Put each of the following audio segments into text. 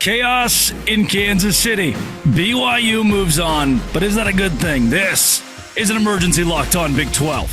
Chaos in Kansas City. BYU moves on, but is that a good thing? This is an emergency Locked On Big 12.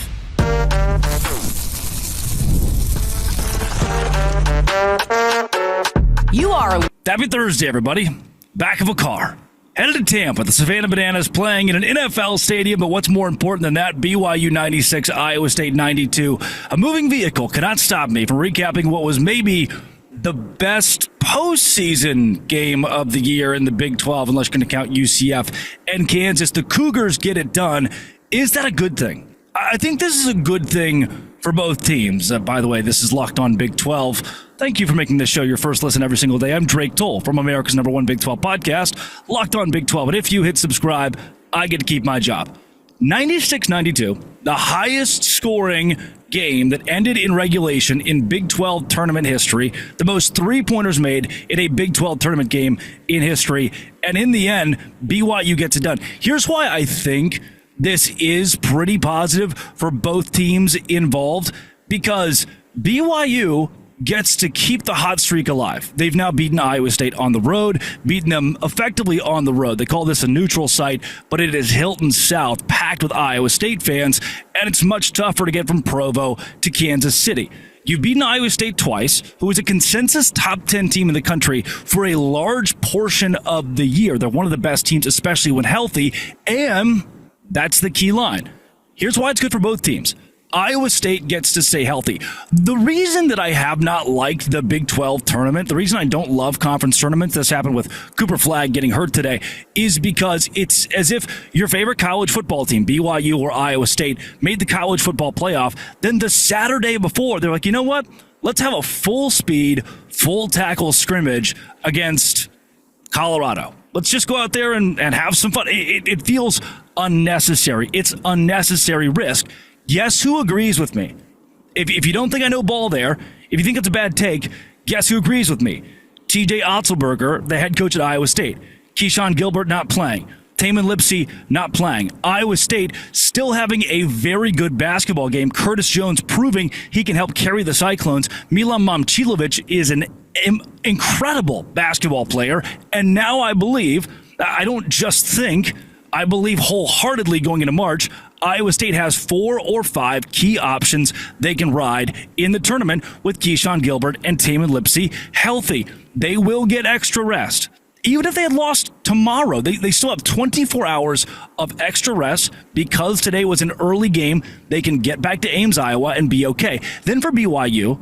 Happy Thursday, everybody. Back of a car. Headed to Tampa. The Savannah Bananas playing in an NFL stadium, but what's more important than that? BYU 96, Iowa State 92. A moving vehicle cannot stop me from recapping what was maybe the best postseason game of the year in the Big 12, unless you're going to count UCF and Kansas. The Cougars get it done. Is that a good thing? I think this is a good thing for both teams. By the way, this is Locked On Big 12. Thank you for making this show your first listen every single day. I'm Drake Toll from America's #1 Big 12 podcast, Locked On Big 12. And if you hit subscribe, I get to keep my job. 96-92, the highest scoring game that ended in regulation in Big 12 tournament history, the most three-pointers made in a Big 12 tournament game in history, and in the end, BYU gets it done. Here's why I think this is pretty positive for both teams involved, because BYU gets to keep the hot streak alive. They've now beaten Iowa State on the road, beaten them effectively on the road. They call this a neutral site, but it is Hilton South, packed with Iowa State fans, and it's much tougher to get from Provo to Kansas City. You've beaten Iowa State twice, who is a consensus top 10 team in the country for a large portion of the year. They're one of the best teams, especially when healthy, and that's the key line. Here's why it's good for both teams. Iowa State gets to stay healthy. The reason that I have not liked the Big 12 tournament, the reason I don't love conference tournaments, this happened with Cooper Flagg getting hurt today, is because it's as if your favorite college football team, BYU or Iowa State, made the college football playoff. Then the Saturday before, they're like, you know what? Let's have a full speed, full tackle scrimmage against Colorado. Let's just go out there and have some fun. It feels unnecessary. It's unnecessary risk. Guess who agrees with me? If you don't think I know ball there, if you think it's a bad take, guess who agrees with me? TJ Otzelberger, the head coach at Iowa State. Keyshawn Gilbert not playing. Tamin Lipsey not playing. Iowa State still having a very good basketball game. Curtis Jones proving he can help carry the Cyclones. Milan Momcilovic is an incredible basketball player. And now I believe, I don't just think, I believe wholeheartedly going into March, Iowa State has 4 or 5 key options they can ride in the tournament with Keyshawn Gilbert and Tamin Lipsey healthy. They will get extra rest. Even if they had lost tomorrow, they still have 24 hours of extra rest because today was an early game. They can get back to Ames, Iowa, and be okay. Then for BYU,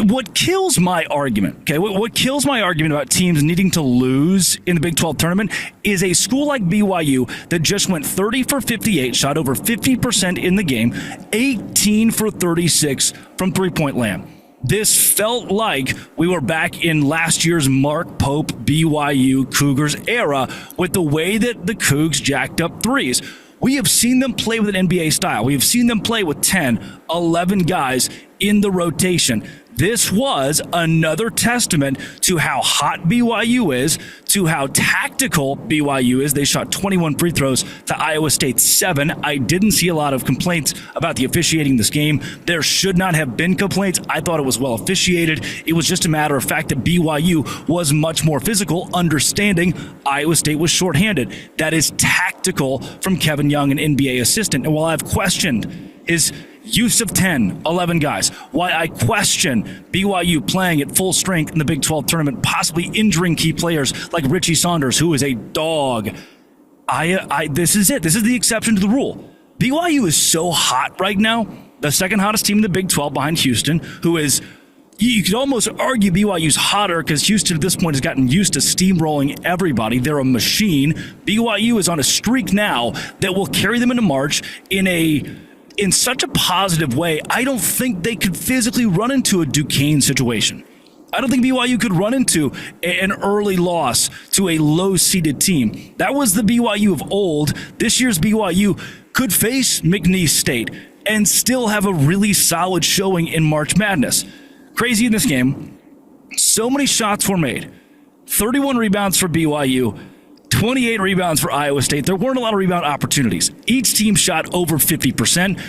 what kills my argument, okay, what kills my argument about teams needing to lose in the Big 12 tournament is a school like BYU that just went 30 for 58, shot over 50% in the game, 18 for 36 from three-point land. This felt like we were back in last year's Mark Pope BYU Cougars era with the way that the Cougs jacked up threes. We have seen them play with an NBA style. We have seen them play with 10, 11 guys in the rotation. This was another testament to how hot BYU is, to how tactical BYU is. They shot 21 free throws to Iowa State's 7. I didn't see a lot of complaints about the officiating this game. There should not have been complaints. I thought it was well officiated. It was just a matter of fact that BYU was much more physical, understanding Iowa State was shorthanded. That is tactical from Kevin Young, an NBA assistant. And while I've questioned his use of 10, 11 guys, why I question BYU playing at full strength in the Big 12 tournament, possibly injuring key players like Richie Saunders, who is a dog. This is it. This is the exception to the rule. BYU is so hot right now, the second hottest team in the Big 12 behind Houston, who is, you could almost argue BYU's hotter because Houston at this point has gotten used to steamrolling everybody. They're a machine. BYU is on a streak now that will carry them into March in such a positive way. I don't think they could physically run into a Duquesne situation. I don't think BYU could run into an early loss to a low-seeded team. That was the BYU of old. This year's BYU could face McNeese State and still have a really solid showing in March Madness. Crazy in this game, so many shots were made. 31 rebounds for BYU, 28 rebounds for Iowa State. There weren't a lot of rebound opportunities. Each team shot over 50%.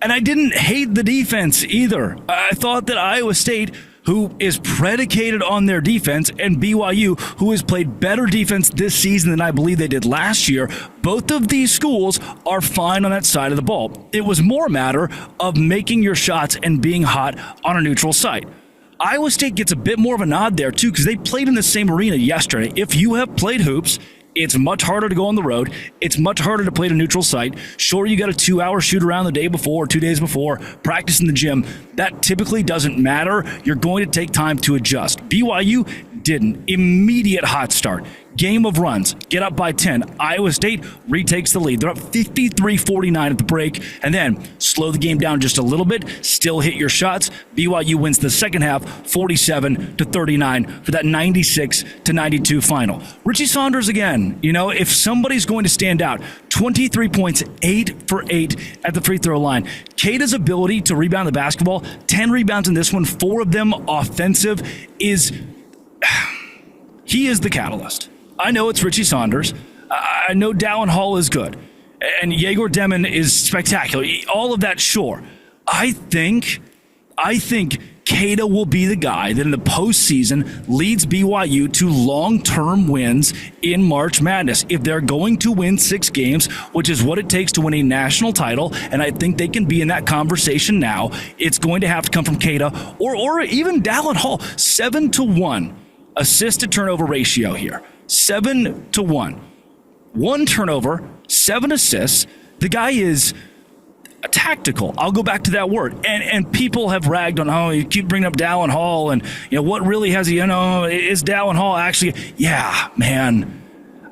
And I didn't hate the defense either. I thought that Iowa State who is predicated on their defense, and BYU, who has played better defense this season than I believe they did last year. Both of these schools are fine on that side of the ball. It was more a matter of making your shots and being hot on a neutral site. Iowa State gets a bit more of a nod there, too, because they played in the same arena yesterday. If you have played hoops, it's much harder to go on the road. It's much harder to play at a neutral site. Sure, you got a 2-hour shoot around the day before, 2 days before, practice in the gym. That typically doesn't matter. You're going to take time to adjust. BYU didn't. Immediate hot start. Game of runs. Get up by 10. Iowa State retakes the lead. They're up 53-49 at the break, and then slow the game down just a little bit. Still hit your shots. BYU wins the second half 47-39 for that 96-92 final. Richie Saunders again. You know, if somebody's going to stand out, 23 points, 8 for 8 at the free throw line. Keita's ability to rebound the basketball, 10 rebounds in this one, 4 of them offensive, he is the catalyst. I know it's Richie Saunders. I know Dallin Hall is good. And Yegor Demin is spectacular. All of that, sure. I think Keita will be the guy that in the postseason leads BYU to long-term wins in March Madness. If they're going to win 6 games, which is what it takes to win a national title, and I think they can be in that conversation now, it's going to have to come from Keita or even Dallin Hall. 7-1 assist-to-turnover ratio here. 7-1. 1 turnover, 7 assists. The guy is tactical. I'll go back to that word. And people have ragged on, you keep bringing up Dallin Hall, and what really has he, is Dallin Hall actually? Yeah, man.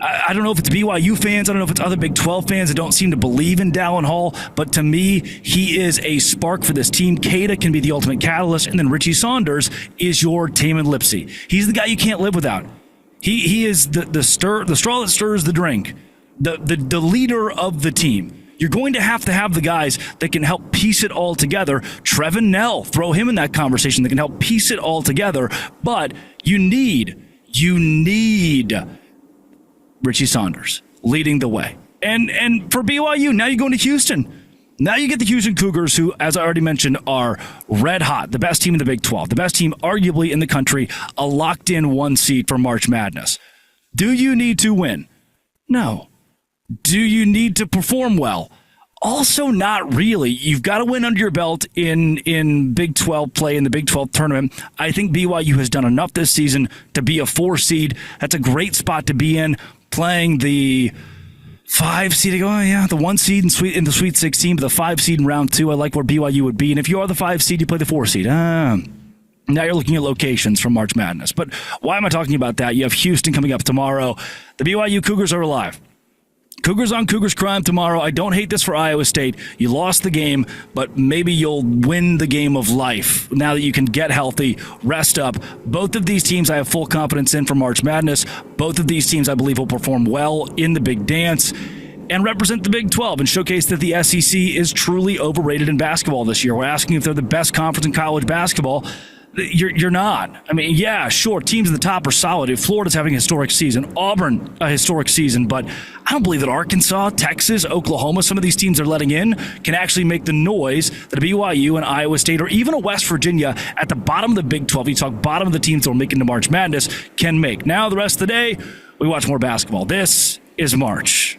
I don't know if it's BYU fans. I don't know if it's other Big 12 fans that don't seem to believe in Dallin Hall. But to me, he is a spark for this team. Keita can be the ultimate catalyst. And then Richie Saunders is your Tamin Lipsey. He's the guy you can't live without. He is the straw that stirs the drink, the leader of the team. You're going to have the guys that can help piece it all together. Trevin Nell, throw him in that conversation, that can help piece it all together. But you need Richie Saunders leading the way. And for BYU, now you're going to Houston. Now you get the Houston Cougars, who, as I already mentioned, are red hot. The best team in the Big 12. The best team, arguably, in the country. A locked-in 1 seed for March Madness. Do you need to win? No. Do you need to perform well? Also, not really. You've got to win under your belt in Big 12 play, in the Big 12 tournament. I think BYU has done enough this season to be a 4 seed. That's a great spot to be in, playing the 5 seed. The 1 seed in the Sweet 16, but the 5 seed in round 2. I like where BYU would be. And if you are the 5 seed, you play the 4 seed. Now you're looking at locations from March Madness. But why am I talking about that? You have Houston coming up tomorrow. The BYU Cougars are alive. Cougars on Cougars crime tomorrow. I don't hate this for Iowa State. You lost the game, but maybe you'll win the game of life now that you can get healthy, rest up. Both of these teams I have full confidence in for March Madness. Both of these teams I believe will perform well in the big dance and represent the Big 12 and showcase that the SEC is truly overrated in basketball this year. We're asking if they're the best conference in college basketball. You're not. I mean, yeah, sure, teams in the top are solid. Florida's having a historic season. Auburn, a historic season. But I don't believe that Arkansas, Texas, Oklahoma, some of these teams are letting in, can actually make the noise that a BYU and Iowa State or even a West Virginia at the bottom of the Big 12, you talk bottom of the teams that will make into March Madness, can make. Now, the rest of the day, we watch more basketball. This is March.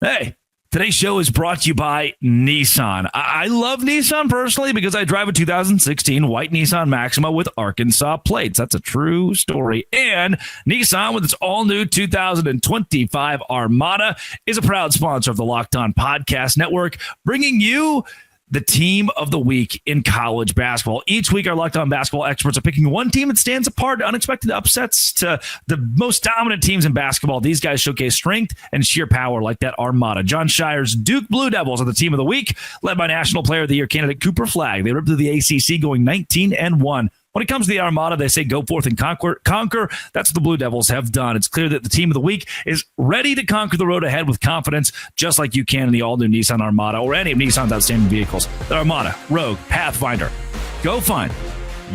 Hey. Today's show is brought to you by Nissan. I love Nissan personally because I drive a 2016 white Nissan Maxima with Arkansas plates. That's a true story. And Nissan, with its all-new 2025 Armada, is a proud sponsor of the Locked On Podcast Network, bringing you the team of the week in college basketball. Each week, our Locked On basketball experts are picking one team that stands apart, unexpected upsets to the most dominant teams in basketball. These guys showcase strength and sheer power like that Armada. John Shire's Duke Blue Devils are the team of the week, led by National Player of the Year candidate Cooper Flagg. They ripped through the ACC going 19-1. When it comes to the Armada, they say go forth and conquer. That's what the Blue Devils have done. It's clear that the team of the week is ready to conquer the road ahead with confidence, just like you can in the all-new Nissan Armada or any of Nissan's outstanding vehicles. The Armada, Rogue, Pathfinder. Go find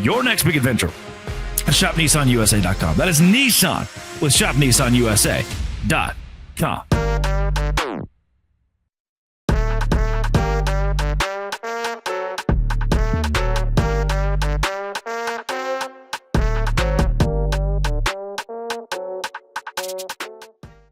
your next big adventure at shopnissanusa.com. That is Nissan with shopnissanusa.com.